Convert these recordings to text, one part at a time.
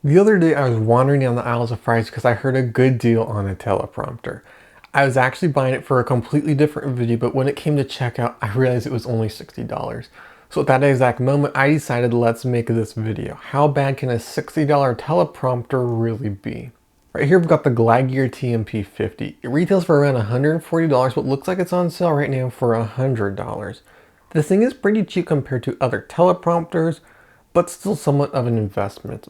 The other day I was wandering down the aisles of Fry's because I heard a good deal on a teleprompter. I was actually buying it for a completely different video, but when it came to checkout, I realized it was only $60. So at that exact moment, I decided let's make this video. How bad can a $60 teleprompter really be? Right here we've got the Glide Gear TMP50. It retails for around $140, but looks like it's on sale right now for $100. This thing is pretty cheap compared to other teleprompters, but still somewhat of an investment.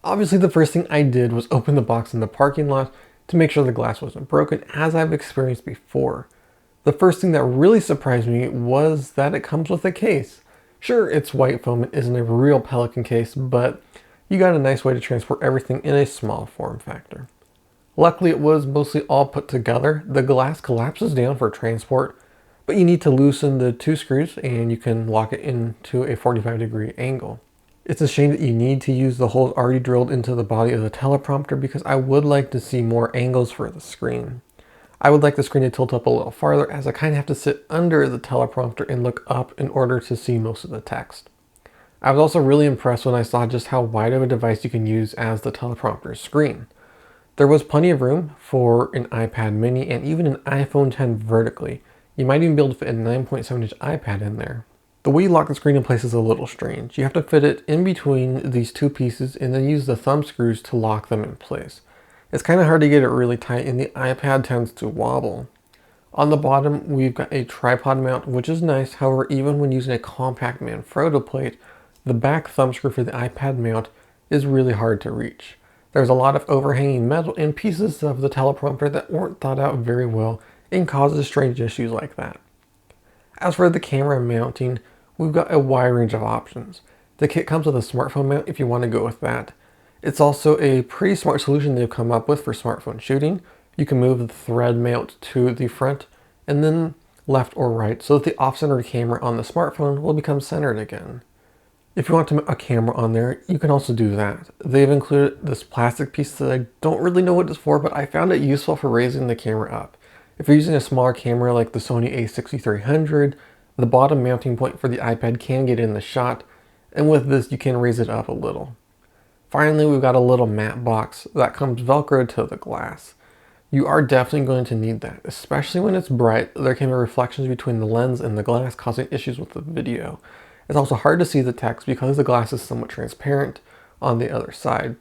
Obviously, the first thing I did was open the box in the parking lot to make sure the glass wasn't broken, as I've experienced before. The first thing that really surprised me was that it comes with a case. Sure, it's white foam, it isn't a real Pelican case, but you got a nice way to transport everything in a small form factor. Luckily, it was mostly all put together. The glass collapses down for transport, but you need to loosen the two screws and you can lock it into a 45-degree angle. It's a shame that you need to use the holes already drilled into the body of the teleprompter because I would like to see more angles for the screen. I would like the screen to tilt up a little farther as I kind of have to sit under the teleprompter and look up in order to see most of the text. I was also really impressed when I saw just how wide of a device you can use as the teleprompter screen. There was plenty of room for an iPad mini and even an iPhone 10 vertically. You might even be able to fit a 9.7-inch iPad in there. The way you lock the screen in place is a little strange. You have to fit it in between these two pieces and then use the thumb screws to lock them in place. It's kind of hard to get it really tight and the iPad tends to wobble. On the bottom, we've got a tripod mount, which is nice. However, even when using a compact Manfrotto plate, the back thumb screw for the iPad mount is really hard to reach. There's a lot of overhanging metal and pieces of the teleprompter that weren't thought out very well and causes strange issues like that. As for the camera mounting, we've got a wide range of options. The kit comes with a smartphone mount if you want to go with that. It's also a pretty smart solution they've come up with for smartphone shooting. You can move the thread mount to the front and then left or right so that the off-center camera on the smartphone will become centered again. If you want to mount a camera on there, you can also do that. They've included this plastic piece that I don't really know what it's for, but I found it useful for raising the camera up. If you're using a smaller camera like the Sony a6300, the bottom mounting point for the iPad can get in the shot, and with this you can raise it up a little. Finally, we've got a little matte box that comes velcroed to the glass. You are definitely going to need that, especially when it's bright. There can be reflections between the lens and the glass causing issues with the video. It's also hard to see the text because the glass is somewhat transparent on the other side.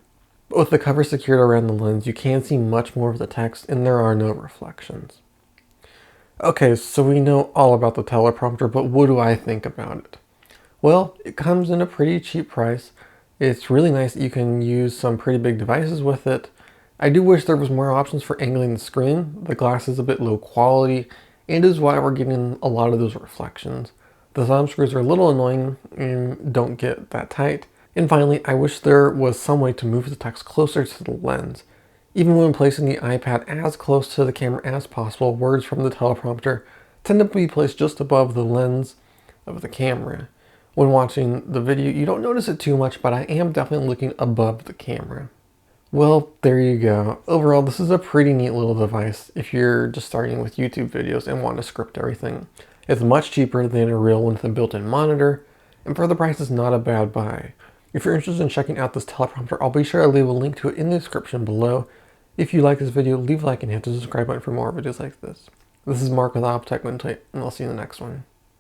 But with the cover secured around the lens, you can see much more of the text and there are no reflections. Okay, so we know all about the teleprompter, but what do I think about it? Well, it comes in a pretty cheap price. It's really nice that you can use some pretty big devices with it. I do wish there was more options for angling the screen. The glass is a bit low quality and is why we're getting a lot of those reflections. The thumb screws are a little annoying and don't get that tight. And finally, I wish there was some way to move the text closer to the lens. Even when placing the iPad as close to the camera as possible, words from the teleprompter tend to be placed just above the lens of the camera. When watching the video, you don't notice it too much, but I am definitely looking above the camera. Well, there you go. Overall, this is a pretty neat little device if you're just starting with YouTube videos and want to script everything. It's much cheaper than a real one with a built-in monitor, and for the price, it's not a bad buy. If you're interested in checking out this teleprompter, I'll be sure to leave a link to it in the description below. If you like this video, leave a like and hit the subscribe button for more videos like this. This is Mark with Optech, and I'll see you in the next one.